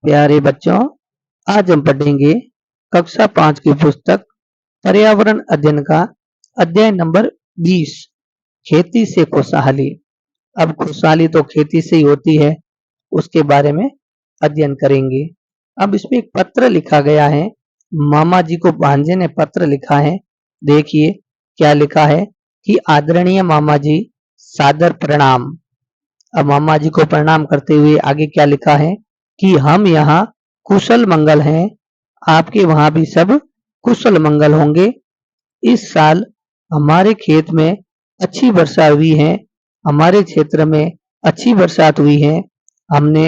प्यारे बच्चों, आज हम पढ़ेंगे कक्षा 5 की पुस्तक पर्यावरण अध्ययन का अध्याय नंबर 20, खेती से खुशहाली। अब खुशहाली तो खेती से ही होती है, उसके बारे में अध्ययन करेंगे। अब इसमें एक पत्र लिखा गया है, मामा जी को भांजे ने पत्र लिखा है। देखिए क्या लिखा है कि आदरणीय मामा जी, सादर प्रणाम। अब मामा जी को प्रणाम करते हुए आगे क्या लिखा है कि हम यहाँ कुशल मंगल हैं, आपके वहां भी सब कुशल मंगल होंगे। इस साल हमारे खेत में अच्छी वर्षा हुई है, हमारे क्षेत्र में अच्छी बरसात हुई है। हमने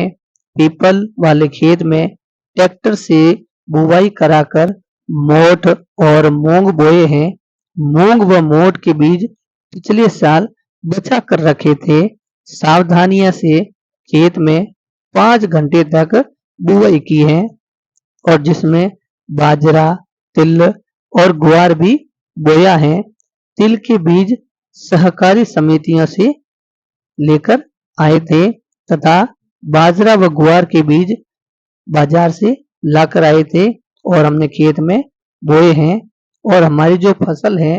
पीपल वाले खेत में ट्रैक्टर से बुवाई कराकर मोठ और मूंग बोए हैं। मूंग व मोठ के बीज पिछले साल बचा कर रखे थे। सावधानियां से खेत में 5 घंटे तक बुआई की है और जिसमें बाजरा, तिल और ग्वार भी बोया है। तिल के बीज सहकारी समितियों से लेकर आए थे तथा बाजरा व ग्वार के बीज बाजार से लाकर आए थे और हमने खेत में बोए हैं और हमारी जो फसल है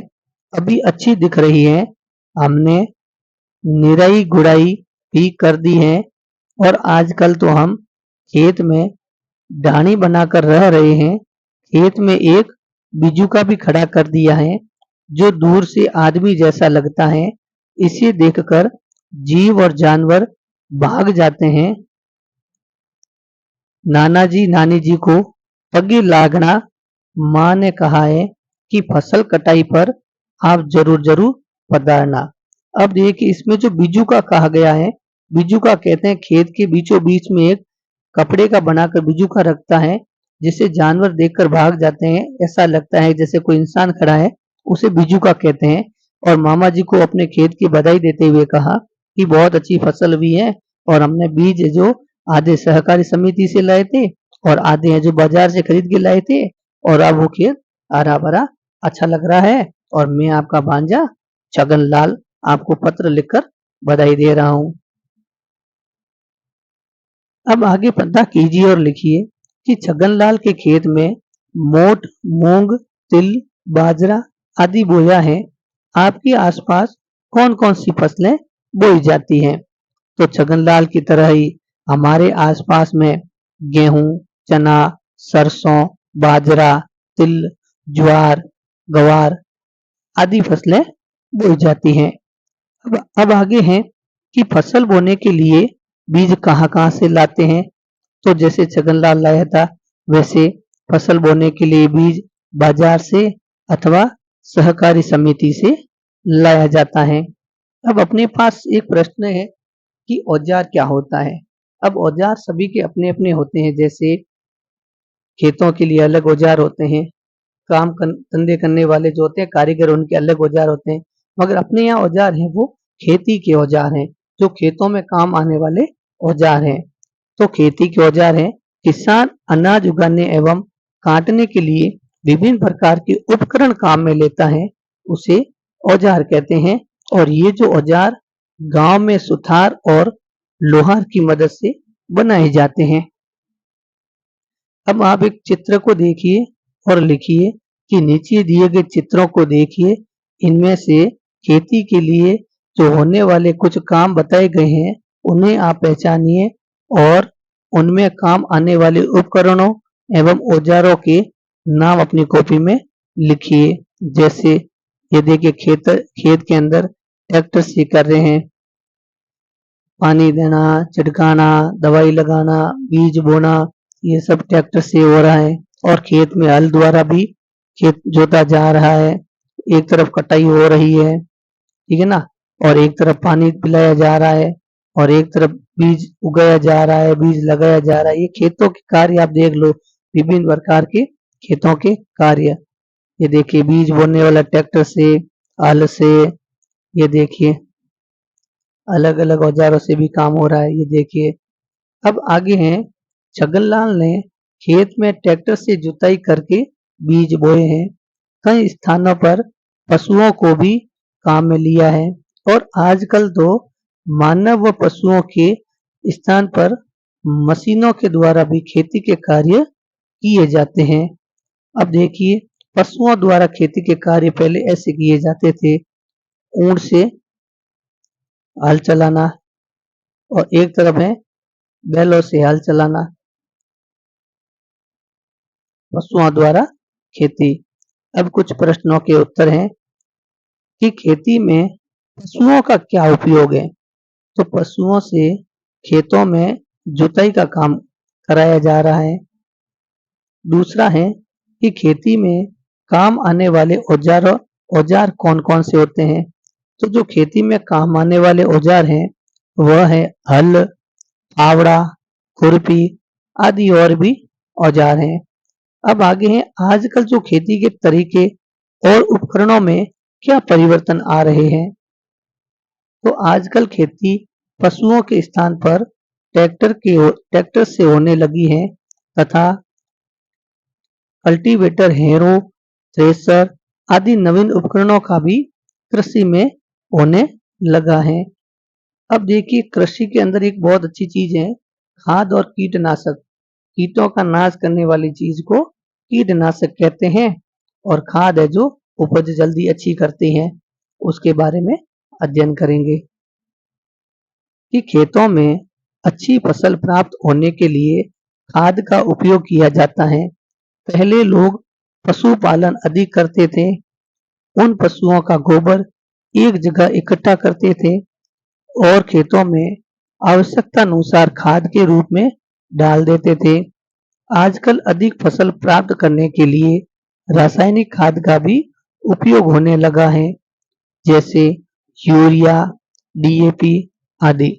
अभी अच्छी दिख रही है। हमने निराई गुड़ाई भी कर दी है और आजकल तो हम खेत में ढाणी बनाकर रह रहे हैं। खेत में एक बिजू का भी खड़ा कर दिया है जो दूर से आदमी जैसा लगता है। इसे देखकर जीव और जानवर भाग जाते हैं। नाना जी नानी जी को पगे लागना। माँ ने कहा है कि फसल कटाई पर आप जरूर जरूर पधारना। अब देखिए इसमें जो बिजू का कहा गया है, बिजू का कहते हैं खेत के बीचों बीच में एक कपड़े का बनाकर बिजू का रखता है जिसे जानवर देखकर भाग जाते हैं। ऐसा लगता है जैसे कोई इंसान खड़ा है, उसे बिजू का कहते हैं। और मामा जी को अपने खेत की बधाई देते हुए कहा कि बहुत अच्छी फसल हुई है और हमने बीज जो आधे सहकारी समिति से लाए थे और आधे हैं जो बाजार से खरीद के लाए थे और अब वो खेत हरा भरा अच्छा लग रहा है। और मैं आपका भांजा छगन लाल आपको पत्र लिखकर बधाई दे रहा हूँ। अब आगे पता कीजिए और लिखिए कि छगनलाल के खेत में मोठ, मूंग, तिल, बाजरा आदि बोया है। आपके आसपास कौन कौन सी फसलें बोई जाती हैं? तो छगनलाल की तरह ही हमारे आसपास में गेहूं, चना, सरसों, बाजरा, तिल, ज्वार, गवार आदि फसलें बोई जाती हैं। अब आगे है कि फसल बोने के लिए बीज कहाँ कहाँ से लाते हैं। तो जैसे छगनलाल लाया था वैसे फसल बोने के लिए बीज बाजार से अथवा सहकारी समिति से लाया जाता है। अब अपने पास एक प्रश्न है कि औजार क्या होता है। अब औजार सभी के अपने अपने होते हैं। जैसे खेतों के लिए अलग औजार होते हैं, धंधे करने वाले जो होते हैं कारीगर उनके अलग औजार होते हैं, मगर अपने यहाँ औजार हैं वो खेती के औजार हैं जो खेतों में काम आने वाले औजार हैं। तो खेती के औजार हैं। किसान अनाज उगाने एवं काटने के लिए विभिन्न प्रकार के उपकरण काम में लेता है, उसे औजार कहते हैं। और ये जो औजार गांव में सुथार और लोहार की मदद से बनाए जाते हैं। अब आप एक चित्र को देखिए और लिखिए कि नीचे दिए गए चित्रों को देखिए, इनमें से खेती के लिए जो होने वाले कुछ काम बताए गए हैं उन्हें आप पहचानिए और उनमें काम आने वाले उपकरणों एवं औजारों के नाम अपनी कॉपी में लिखिए। जैसे ये देखिए खेत के अंदर ट्रैक्टर से कर रहे हैं, पानी देना, छिड़काना, दवाई लगाना, बीज बोना, ये सब ट्रैक्टर से हो रहा है। और खेत में हल द्वारा भी खेत जोता जा रहा है। एक तरफ कटाई हो रही है, ठीक है ना, और एक तरफ पानी पिलाया जा रहा है और एक तरफ बीज उगाया जा रहा है, बीज लगाया जा रहा है। ये खेतों के कार्य आप देख लो, विभिन्न प्रकार के खेतों के कार्य। ये देखिए बीज बोने वाला ट्रैक्टर से, हल से, ये देखिए अलग अलग औजारों से भी काम हो रहा है। ये देखिए अब आगे हैं, छगनलाल ने खेत में ट्रैक्टर से जुताई करके बीज बोए हैं। कई स्थानों पर पशुओं को भी काम में लिया है और आजकल तो मानव व पशुओं के स्थान पर मशीनों के द्वारा भी खेती के कार्य किए जाते हैं। अब देखिए, पशुओं द्वारा खेती के कार्य पहले ऐसे किए जाते थे। ऊंट से हल चलाना और एक तरफ है बैलों से हल चलाना, पशुओं द्वारा खेती। अब कुछ प्रश्नों के उत्तर हैं कि खेती में पशुओं का क्या उपयोग है। तो पशुओं से खेतों में जुताई का काम कराया जा रहा है। दूसरा है कि खेती में काम आने वाले औजार कौन कौन से होते हैं। तो जो खेती में काम आने वाले औजार हैं वह है हल, फावड़ा, खुरपी आदि और भी औजार हैं। अब आगे हैं आजकल जो खेती के तरीके और उपकरणों में क्या परिवर्तन आ रहे हैं। तो आजकल खेती पशुओं के स्थान पर ट्रैक्टर से होने लगी है तथा कल्टीवेटर, हैरो, थ्रेसर आदि नवीन उपकरणों का भी कृषि में होने लगा है। अब देखिए, कृषि के अंदर एक बहुत अच्छी चीज है खाद और कीटनाशक। कीटों का नाश करने वाली चीज को कीटनाशक कहते हैं और खाद है जो उपज जल्दी अच्छी करती है। उसके बारे में अध्ययन करेंगे कि खेतों में अच्छी फसल प्राप्त होने के लिए खाद का उपयोग किया जाता है। पहले लोग पशुपालन अधिक करते थे। उन पशुओं का गोबर एक जगह इकट्ठा करते थे और खेतों में आवश्यकता अनुसार खाद के रूप में डाल देते थे। आजकल अधिक फसल प्राप्त करने के लिए रासायनिक खाद का भी उपयोग होने लगा है, जैसे यूरिया, डीएपी आदि।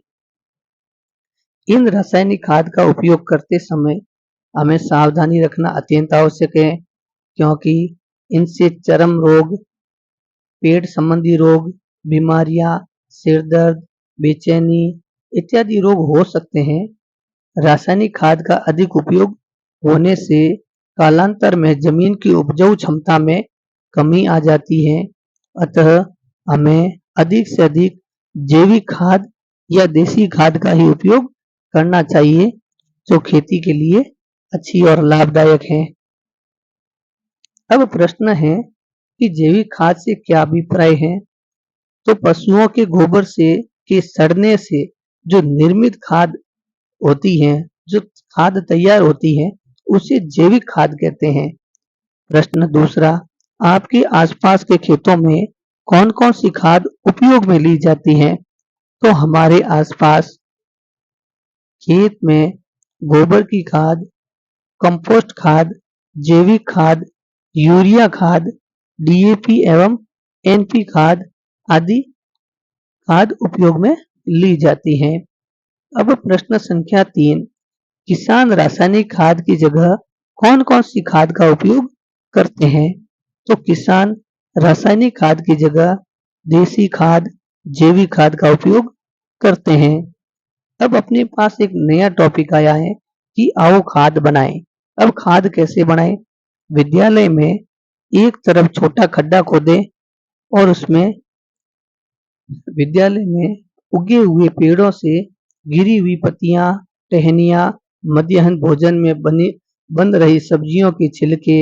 इन रासायनिक खाद का उपयोग करते समय हमें सावधानी रखना अत्यंत आवश्यक है, क्योंकि इनसे चर्म रोग, पेट संबंधी रोग, बीमारियां, सिर दर्द, बेचैनी इत्यादि रोग हो सकते हैं। रासायनिक खाद का अधिक उपयोग होने से कालांतर में जमीन की उपजाऊ क्षमता में कमी आ जाती है। अतः हमें अधिक से अधिक जैविक खाद या देसी खाद का ही उपयोग करना चाहिए, जो खेती के लिए अच्छी और लाभदायक है। अब प्रश्न है कि जैविक खाद से क्या अभिप्राय है। तो पशुओं के गोबर से के सड़ने से जो निर्मित खाद होती है, जो खाद तैयार होती है, उसे जैविक खाद कहते हैं। प्रश्न दूसरा, आपके आसपास के खेतों में कौन कौन सी खाद उपयोग में ली जाती है। तो हमारे आसपास खेत में गोबर की खाद, कंपोस्ट खाद, जैविक खाद, यूरिया खाद, डीएपी एवं एनपी खाद आदि खाद उपयोग में ली जाती हैं। अब प्रश्न संख्या 3, किसान रासायनिक खाद की जगह कौन कौन सी खाद का उपयोग करते हैं। तो किसान रासायनिक खाद की जगह देसी खाद, जैविक खाद का उपयोग करते हैं। अब अपने पास एक नया टॉपिक आया है कि आओ खाद बनाएं। अब खाद कैसे बनाएं। विद्यालय में एक तरफ छोटा खड्डा खोदें और उसमें विद्यालय में उगे हुए पेड़ों से गिरी हुई पत्तियां, टहनियां, मध्याह्न भोजन में बन रही सब्जियों के छिलके,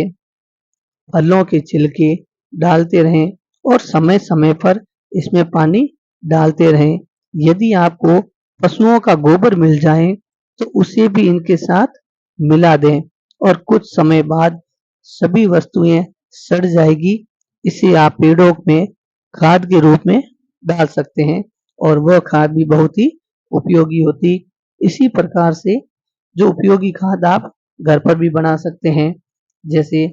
फलों के छिलके डालते रहें और समय समय पर इसमें पानी डालते रहें। यदि आपको पशुओं का गोबर मिल जाए तो उसे भी इनके साथ मिला दें और कुछ समय बाद सभी वस्तुएं सड़ जाएगी। इसे आप पेड़ों में खाद के रूप में डाल सकते हैं और वह खाद भी बहुत ही उपयोगी होती। इसी प्रकार से जो उपयोगी खाद आप घर पर भी बना सकते हैं, जैसे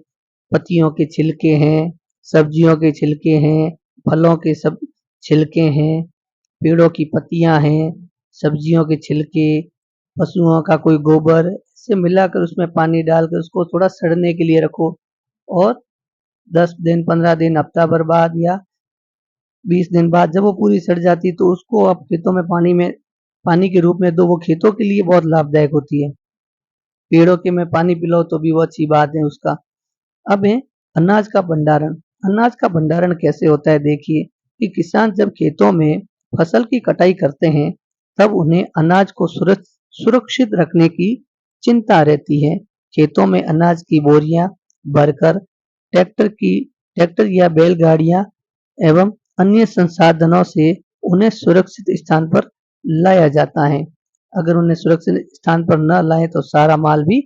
पत्तियों के छिलके हैं, सब्जियों के छिलके हैं, फलों के सब छिलके हैं, पेड़ों की पत्तियां हैं, सब्जियों के छिलके, पशुओं का कोई गोबर से मिलाकर उसमें पानी डालकर उसको थोड़ा सड़ने के लिए रखो और 10 दिन, 15 दिन, हफ्ता भर बाद या 20 दिन बाद जब वो पूरी सड़ जाती तो उसको आप खेतों में पानी के रूप में दो। वो खेतों के लिए बहुत लाभदायक होती है। पेड़ों के में पानी पिलाओ तो भी वो अच्छी बात है उसका। अब है अनाज का भंडारण। अनाज का भंडारण कैसे होता है। देखिए कि किसान जब खेतों में फसल की कटाई करते हैं तब उन्हें अनाज को सुरक्षित रखने की चिंता रहती है। खेतों में अनाज की बोरियां भरकर ट्रैक्टर या बैलगाड़ियां एवं अन्य संसाधनों से उन्हें सुरक्षित स्थान पर लाया जाता है। अगर उन्हें सुरक्षित स्थान पर न लाए तो सारा माल भी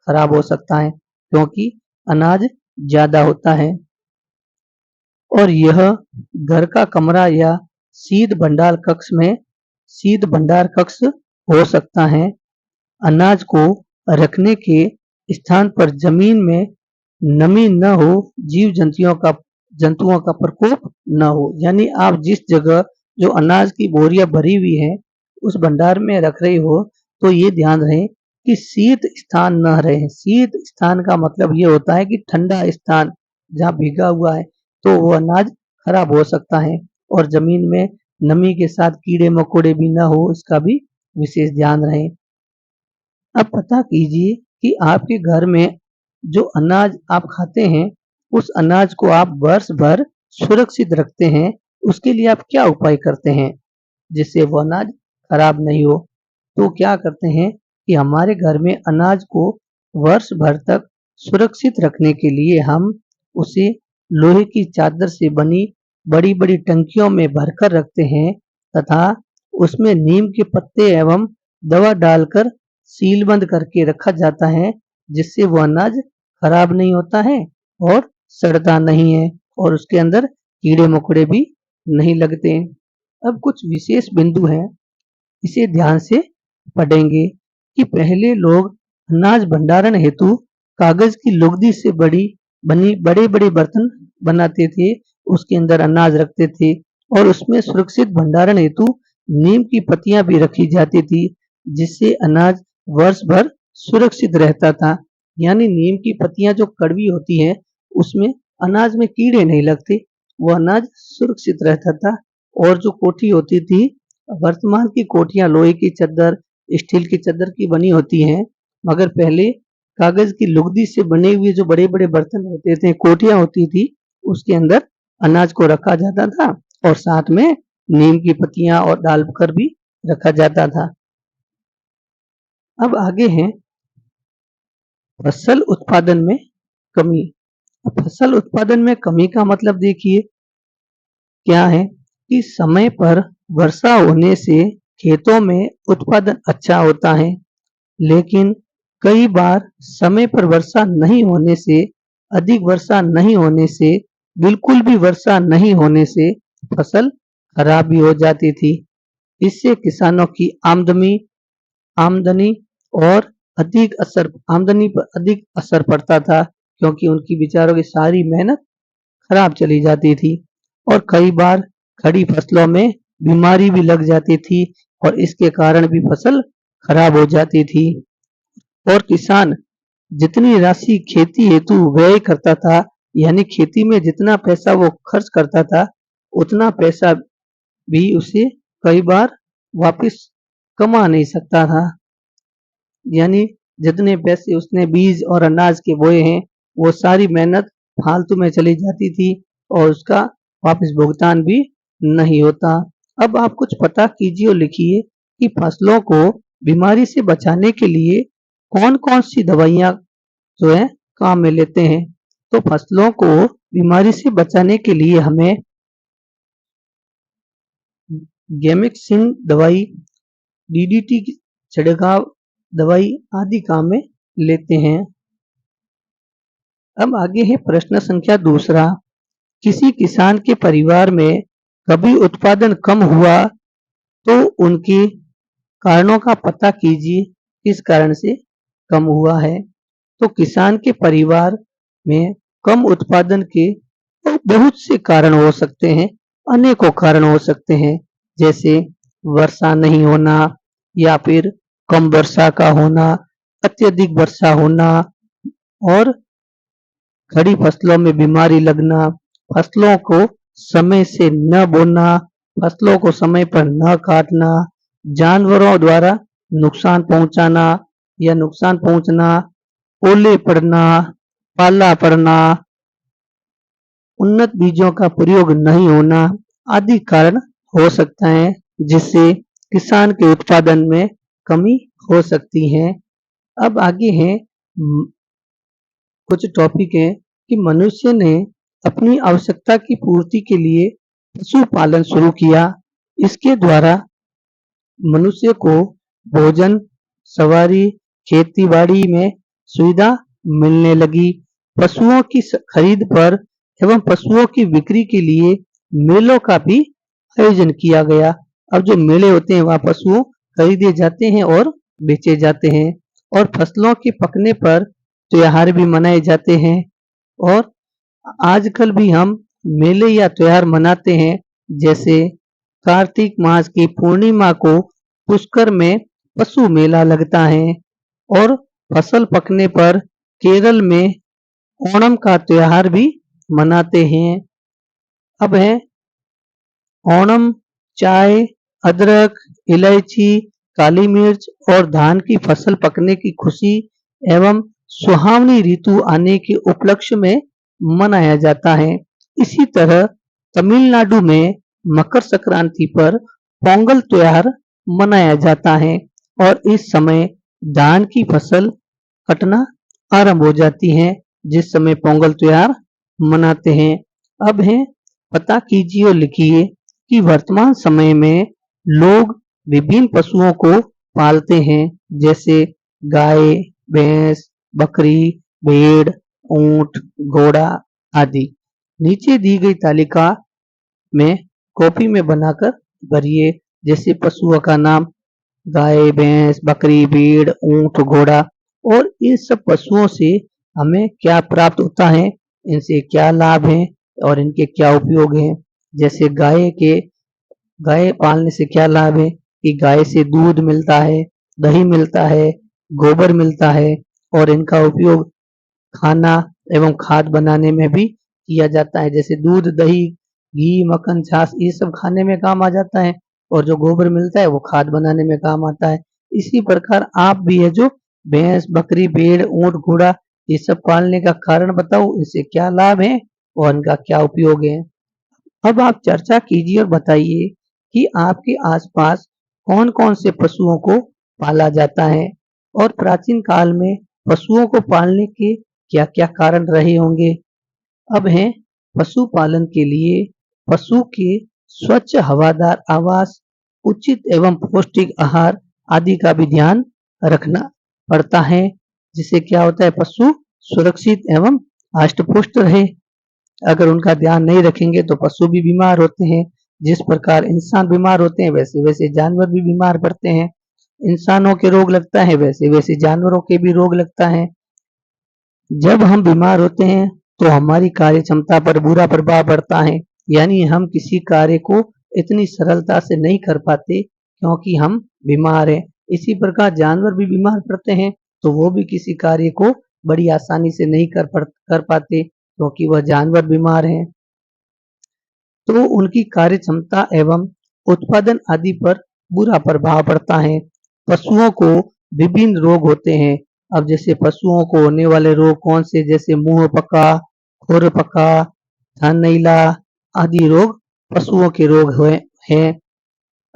खराब हो सकता है, क्योंकि अनाज ज्यादा होता है। और यह घर का कमरा या शीत भंडार कक्ष हो सकता है। अनाज को रखने के स्थान पर जमीन में नमी न हो, जंतुओं का प्रकोप न हो। यानी आप जिस जगह जो अनाज की बोरियां भरी हुई है उस भंडार में रख रहे हो तो ये ध्यान रहे कि शीत स्थान न रहे। शीत स्थान का मतलब ये होता है कि ठंडा स्थान जहाँ भीगा हुआ है तो वो अनाज खराब हो सकता है। और जमीन में नमी के साथ कीड़े मकोड़े भी ना हो, इसका भी विशेष ध्यान रहे। अब पता कीजिए कि आपके घर में जो अनाज आप खाते हैं उस अनाज को आप वर्ष भर सुरक्षित रखते हैं, उसके लिए आप क्या उपाय करते हैं जिससे वो अनाज खराब नहीं हो। तो क्या करते हैं कि हमारे घर में अनाज को वर्ष भर तक सुरक्षित रखने के लिए हम उसे लोहे की चादर से बनी बड़ी बड़ी टंकियों में भरकर रखते हैं तथा उसमें नीम के पत्ते एवं दवा डालकर सीलबंद करके रखा जाता है, जिससे वो अनाज खराब नहीं होता है और सड़ता नहीं है और उसके अंदर कीड़े मकोड़े भी नहीं लगते। अब कुछ विशेष बिंदु हैं, इसे ध्यान से पढ़ेंगे कि पहले लोग अनाज भंडारण हेतु कागज की लुगदी से बनी बड़े बड़े बर्तन बनाते थे, उसके अंदर अनाज रखते थे और उसमें सुरक्षित भंडारण हेतु नीम की पत्तियां भी रखी जाती थी, जिससे अनाज वर्ष भर सुरक्षित रहता था। यानी नीम की पत्तियां जो कड़वी होती हैं उसमें अनाज में कीड़े नहीं लगते, वो अनाज सुरक्षित रहता था। और जो कोठी होती थी, वर्तमान की कोठियां लोहे की चद्दर, स्टील की चद्दर की बनी होती हैं, मगर पहले कागज की लुगदी से बने हुए जो बड़े बड़े बर्तन होते थे, कोठियां होती थी, उसके अंदर अनाज को रखा जाता था और साथ में नीम की पत्तियां और डालकर भी रखा जाता था। अब आगे है फसल उत्पादन में कमी। फसल उत्पादन में कमी का मतलब देखिए क्या है कि समय पर वर्षा होने से खेतों में उत्पादन अच्छा होता है, लेकिन कई बार समय पर वर्षा नहीं होने से, अधिक वर्षा नहीं होने से, बिल्कुल भी वर्षा नहीं होने से फसल खराब भी हो जाती थी। इससे किसानों की आमदनी आमदनी पर अधिक असर पड़ता था, क्योंकि उनकी बेचारों की सारी मेहनत खराब चली जाती थी। और कई बार खड़ी फसलों में बीमारी भी लग जाती थी और इसके कारण भी फसल खराब हो जाती थी। और किसान जितनी राशि खेती हेतु व्यय करता था, यानी खेती में जितना पैसा वो खर्च करता था, उतना पैसा भी उसे कई बार वापस कमा नहीं सकता था। यानी जितने पैसे उसने बीज और अनाज के बोए हैं वो सारी मेहनत फालतू में चली जाती थी और उसका वापस भुगतान भी नहीं होता। अब आप कुछ पता कीजिए और लिखिए कि फसलों को बीमारी से बचाने के लिए कौन कौन सी दवाइयाँ जो है काम में लेते हैं। तो फसलों को बीमारी से बचाने के लिए हमें गैमेक्सिन दवाई, डीडीटी की छिड़काव दवाई आदि काम में लेते हैं। अब आगे है प्रश्न संख्या दूसरा। किसी किसान के परिवार में कभी उत्पादन कम हुआ तो उनके कारणों का पता कीजिए, किस कारण से कम हुआ है। तो किसान के परिवार में कम उत्पादन के बहुत से कारण हो सकते हैं, अनेकों कारण हो सकते हैं, जैसे वर्षा नहीं होना या फिर कम वर्षा का होना, अत्यधिक वर्षा होना और खड़ी फसलों में बीमारी लगना, फसलों को समय से न बोना, फसलों को समय पर न काटना, जानवरों द्वारा नुकसान पहुंचाना या नुकसान पहुंचना, ओले पड़ना, पाला पड़ना, उन्नत बीजों का प्रयोग नहीं होना आदि कारण हो सकता है, जिससे किसान के उत्पादन में कमी हो सकती है। अब आगे है कुछ टॉपिक है कि मनुष्य ने अपनी आवश्यकता की पूर्ति के लिए पशुपालन शुरू किया। इसके द्वारा मनुष्य को भोजन, सवारी, खेती बाड़ी में सुविधा मिलने लगी। पशुओं की खरीद पर एवं पशुओं की बिक्री के लिए मेलों का भी आयोजन किया गया। अब जो मेले होते हैं वहाँ पशु खरीदे जाते हैं और बेचे जाते हैं। और फसलों के पकने पर त्योहार भी मनाए जाते हैं। और आजकल भी हम मेले या त्योहार मनाते हैं। जैसे कार्तिक मास की पूर्णिमा को पुष्कर में पशु मेला लगता है। और फसल पकने पर केरल में ओणम का त्योहार भी मनाते हैं। अब है ओणम चाय, अदरक, इलायची, काली मिर्च और धान की फसल पकने की खुशी एवं सुहावनी ऋतु आने के उपलक्ष्य में मनाया जाता है। इसी तरह तमिलनाडु में मकर संक्रांति पर पोंगल त्योहार मनाया जाता है और इस समय धान की फसल कटना आरंभ हो जाती है, जिस समय पोंगल त्योहार मनाते हैं। अब है पता कीजिए और लिखिए कि वर्तमान समय में लोग विभिन्न पशुओं को पालते हैं। जैसे गाय, भैंस, बकरी, भेड़, ऊंट, घोड़ा आदि। नीचे दी गई तालिका में कॉपी में बनाकर भरिए। जैसे पशुओं का नाम गाय, भैंस, बकरी, भेड़, ऊंट, घोड़ा। और इन सब पशुओं से हमें क्या प्राप्त होता है, इनसे क्या लाभ है और इनके क्या उपयोग हैं। जैसे गाय पालने से क्या लाभ है कि गाय से दूध मिलता है, दही मिलता है, गोबर मिलता है और इनका उपयोग खाना एवं खाद बनाने में भी किया जाता है। जैसे दूध, दही, घी, मक्खन, छाछ ये सब खाने में काम आ जाता है और जो गोबर मिलता है वो खाद बनाने में काम आता है। इसी प्रकार आप भी है जो भैंस, बकरी, भेड़, ऊंट, घोड़ा ये सब पालने का कारण बताओ, इससे क्या लाभ है और इनका क्या उपयोग है। अब आप चर्चा कीजिए और बताइए कि आपके आसपास कौन कौन से पशुओं को पाला जाता है और प्राचीन काल में पशुओं को पालने के क्या क्या कारण रहे होंगे। अब है पशुपालन के लिए पशु के स्वच्छ हवादार आवास, उचित एवं पौष्टिक आहार आदि का भी ध्यान रखना पड़ता है। जिससे क्या होता है, पशु सुरक्षित एवं हष्ट-पुष्ट रहे। अगर उनका ध्यान नहीं रखेंगे तो पशु भी बीमार होते हैं। जिस प्रकार इंसान बीमार होते हैं वैसे वैसे जानवर भी बीमार पड़ते हैं। इंसानों के रोग लगता है वैसे वैसे जानवरों के भी रोग लगता है। जब हम बीमार होते हैं तो हमारी कार्य क्षमता पर बुरा प्रभाव पड़ता है। यानी हम किसी कार्य को इतनी सरलता से नहीं कर पाते क्योंकि हम बीमार हैं। इसी प्रकार जानवर भी बीमार पड़ते हैं तो वो भी किसी कार्य को बड़ी आसानी से नहीं कर पाते क्योंकि वह जानवर बीमार हैं। तो उनकी कार्य क्षमता एवं उत्पादन आदि पर बुरा प्रभाव पड़ता है। पशुओं को विभिन्न रोग होते हैं। अब जैसे पशुओं को होने वाले रोग कौन से, जैसे मुंह पका, खुर पका, थनैला आदि रोग पशुओं के रोग हैं।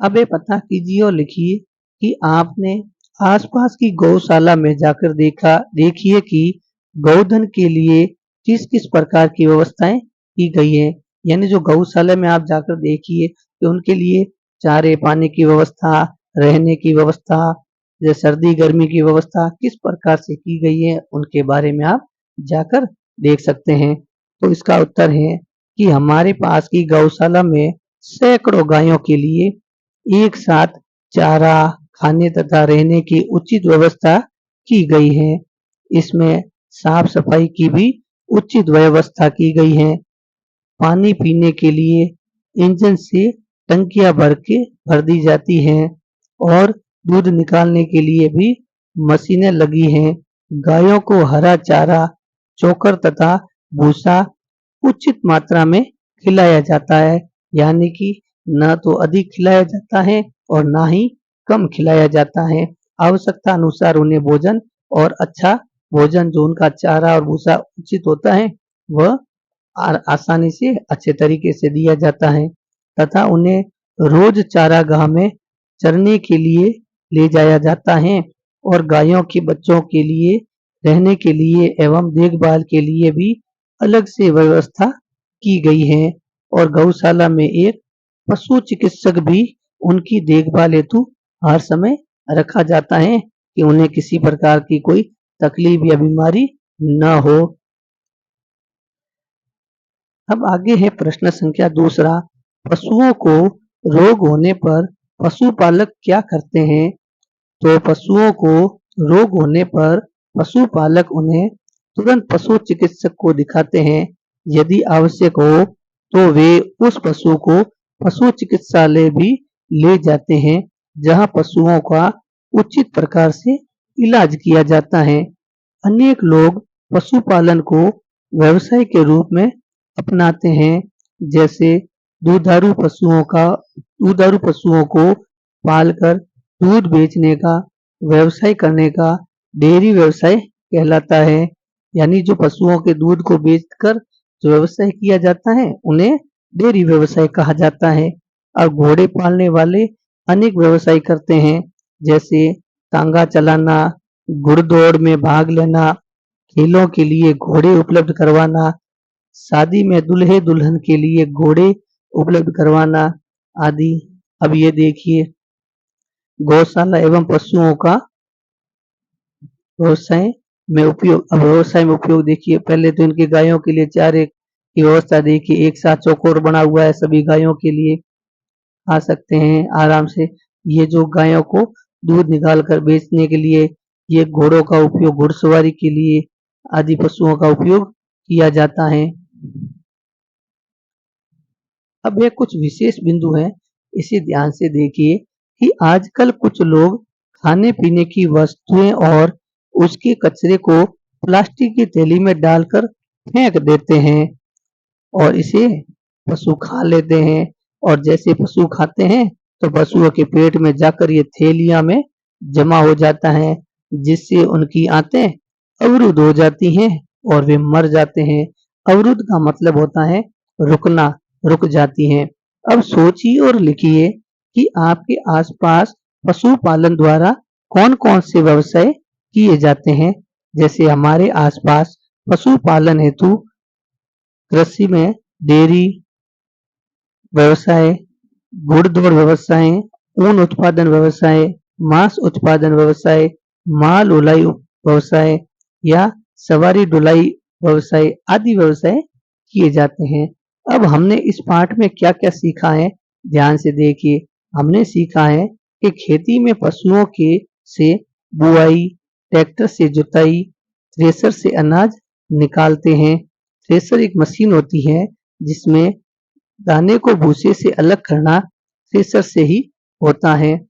अब ये पता कीजिए और लिखिए कि आपने आसपास की गौशाला में जाकर देखिए कि गौधन के लिए किस किस प्रकार की व्यवस्थाएं की गई है। यानी जो गौशाला में आप जाकर देखिए कि उनके लिए चारे पानी की व्यवस्था, रहने की व्यवस्था, जैसे सर्दी गर्मी की व्यवस्था किस प्रकार से की गई है उनके बारे में आप जाकर देख सकते हैं। तो इसका उत्तर है कि हमारे पास की गौशाला में सैकड़ों गायों के लिए एक साथ चारा, खाने तथा रहने की उचित व्यवस्था की गई है। इसमें साफ सफाई की भी उचित व्यवस्था की गई है। पानी पीने के लिए इंजन से टंकियां भर दी जाती हैं और दूध निकालने के लिए भी मशीनें लगी हैं। गायों को हरा चारा, चोकर तथा भूसा उचित मात्रा में खिलाया जाता है। यानी कि न तो अधिक खिलाया जाता है और ना ही कम खिलाया जाता है। आवश्यकता अनुसार उन्हें भोजन और अच्छा भोजन जो उनका चारा और भूसा उचित होता है वह आसानी से अच्छे तरीके से दिया जाता है तथा उन्हें रोज चारागाह में चरने के लिए ले जाया जाता है और गायों के बच्चों के लिए रहने के लिए एवं देखभाल के लिए भी अलग से व्यवस्था की गई है और गौशाला में एक पशु चिकित्सक भी उनकी देखभाल हेतु हर समय रखा जाता है कि उन्हें किसी प्रकार की कोई तकलीफ या बीमारी न हो। अब आगे है प्रश्न संख्या दूसरा, पशुओं को रोग होने पर पशुपालक क्या करते हैं? तो पशुओं को रोग होने पर पशुपालक उन्हें तुरंत पशु चिकित्सक को दिखाते हैं। यदि आवश्यक हो तो वे उस पशु को पशु चिकित्सालय भी ले जाते हैं, जहां पशुओं का उचित प्रकार से इलाज किया जाता है। अनेक लोग पशुपालन को व्यवसाय के रूप में अपनाते हैं, जैसे दुधारू पशुओं को पालकर दूध बेचने का व्यवसाय करने का डेयरी व्यवसाय कहलाता है। यानी जो पशुओं के दूध को बेचकर जो व्यवसाय किया जाता है उन्हें डेयरी व्यवसाय कहा जाता है। और घोड़े पालने वाले अनेक व्यवसाय करते हैं, जैसे तांगा चलाना, घुड़दौड़ में भाग लेना, खेलों के लिए घोड़े उपलब्ध करवाना, शादी में दूल्हे दुल्हन के लिए घोड़े उपलब्ध करवाना आदि। अब ये देखिए गौशाला एवं पशुओं का व्यवसाय व्यवसाय में उपयोग देखिए। पहले तो इनके गायों के लिए चारे की व्यवस्था देखिए, एक साथ चौकोर बना हुआ है, सभी गायों के लिए खा सकते हैं आराम से। ये जो गायों को दूध निकाल कर बेचने के लिए, ये घोड़ों का उपयोग घुड़सवारी के लिए आदि पशुओं का उपयोग किया जाता है। अब ये कुछ विशेष बिंदु हैं, इसे ध्यान से देखिए कि आजकल कुछ लोग खाने पीने की वस्तुएं और उसके कचरे को प्लास्टिक की थैली में डालकर फेंक देते हैं और इसे पशु खा लेते हैं। और जैसे पशु खाते हैं तो पशुओं के पेट में जाकर ये थैलियां में जमा हो जाता है, जिससे उनकी आंतें अवरुद्ध हो जाती हैं और वे मर जाते हैं। अवरुद्ध का मतलब होता है रुकना, रुक जाती हैं। अब सोचिए और लिखिए कि आपके आसपास पशुपालन द्वारा कौन-कौन से व्यवसाय किए जाते हैं। जैसे हमारे आसपास पशुपालन हेतु कृषि में डेयरी व्यवसाय, घुड़दौड़ व्यवसाय, ऊन उत्पादन व्यवसाय, मांस उत्पादन व्यवसाय, माल उलाई व्यवसाय या सवारी ढुलाई व्यवसाय आदि व्यवसाय किए जाते हैं। अब हमने इस पाठ में क्या-क्या सीखा है, ध्यान से देखिए। हमने सीखा है कि खेती में पशुओं के से बुआई, ट्रैक्टर से जुताई, थ्रेसर से अनाज निकालते हैं। थ्रेसर एक मशीन होती है जिसमें दाने को भूसे से अलग करना थ्रेसर से ही होता है।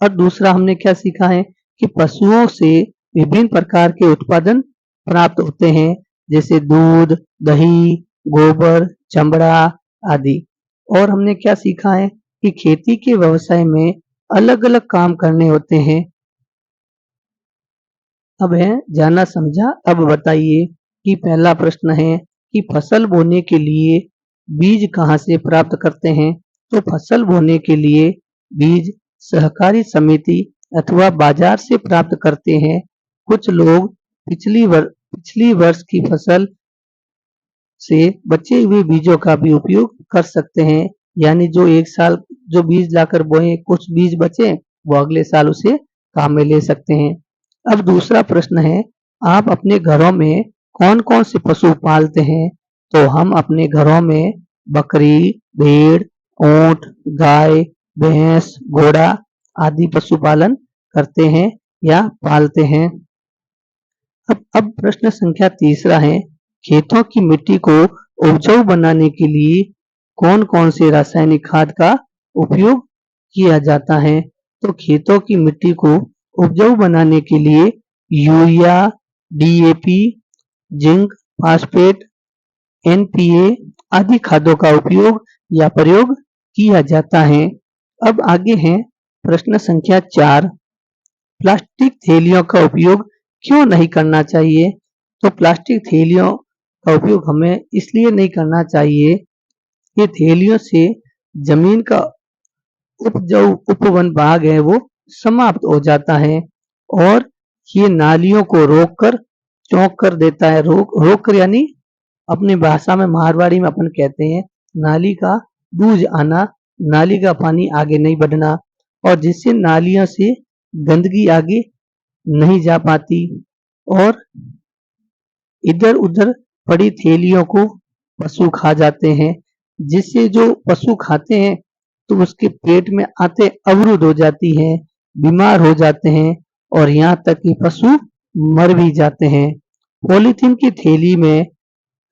और दूसरा हमने क्या सीखा है कि पशुओं से विभिन्न प्रकार के उत्पादन प्राप्त होते हैं, जैसे दूध, दही, गोबर, चमड़ा आदि। और हमने क्या सीखा है कि खेती के व्यवसाय में अलग-अलग काम करने होते हैं। अब है जाना समझा। अब बताइए कि पहला प्रश्न है कि फसल बोने के लिए बीज कहाँ से प्राप्त करते हैं? तो फसल बोने के लिए बीज सहकारी समिति अथवा बाजार से प्राप्त करते हैं। कुछ लोग पिछली वर्ष की फसल से बचे हुए बीजों का भी उपयोग कर सकते हैं। यानी जो एक साल जो बीज लाकर बोए, कुछ बीज बचे वो अगले साल उसे काम में ले सकते हैं। अब दूसरा प्रश्न है, आप अपने घरों में कौन-कौन से पशु पालते हैं? तो हम अपने घरों में बकरी, भेड़, ऊंट, गाय, भैंस, घोड़ा आदि पशुपालन करते हैं या पालते हैं। अब प्रश्न संख्या तीसरा है, खेतों की मिट्टी को उपजाऊ बनाने के लिए कौन-कौन से रासायनिक खाद का उपयोग किया जाता है? तो खेतों की मिट्टी को उपजाऊ बनाने के लिए urea, DAP, zinc, phosphate, NPA आदि खादों का उपयोग या प्रयोग किया जाता है। अब आगे है प्रश्न संख्या 4, प्लास्टिक थैलियों का उपयोग क्यों नहीं करना चाहिए? तो प्लास्टिक थैलियों का उपयोग हमें इसलिए नहीं करना चाहिए कि थैलियों से जमीन का उपजाऊ उपवन भाग है वो समाप्त हो जाता है और ये नालियों को रोककर चौक कर देता है। रोक कर यानी अपनी भाषा में मारवाड़ी में अपन कहते हैं नाली का बूझ आना, नाली का पानी आगे नहीं बढ़ना, और जिससे नालियों से गंदगी आगे नहीं जा पाती और इधर उधर पड़ी थैलियों को पशु खा जाते हैं, जिससे जो पशु खाते हैं तो उसके पेट में आते अवरुद्ध हो जाती है, बीमार हो जाते हैं और यहाँ तक कि पशु मर भी जाते हैं। पॉलीथीन की थैली में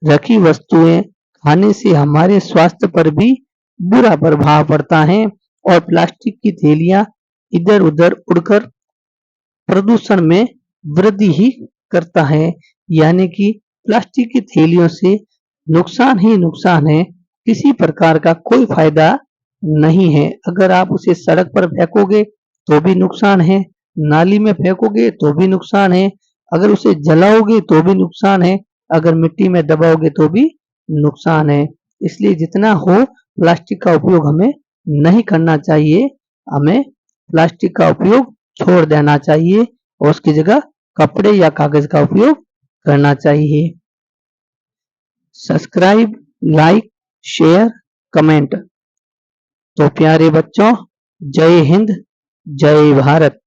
रखी वस्तुएं खाने से हमारे स्वास्थ्य पर भी बुरा प्रभाव पड़ता है और प्लास्टिक की थैलियां इधर उधर उड़कर प्रदूषण में वृद्धि ही करता है। यानी कि प्लास्टिक की थैलियों से नुकसान ही नुकसान है, किसी प्रकार का कोई फायदा नहीं है। अगर आप उसे सड़क पर फेंकोगे तो भी नुकसान है, नाली में फेंकोगे तो भी नुकसान है, अगर उसे जलाओगे तो भी नुकसान है, अगर मिट्टी में दबाओगे तो भी नुकसान है। इसलिए जितना हो प्लास्टिक का उपयोग हमें नहीं करना चाहिए, हमें प्लास्टिक का उपयोग छोड़ देना चाहिए और उसकी जगह कपड़े या कागज का उपयोग करना चाहिए। Subscribe, like, share, comment. तो प्यारे बच्चों, जय हिंद, जय भारत।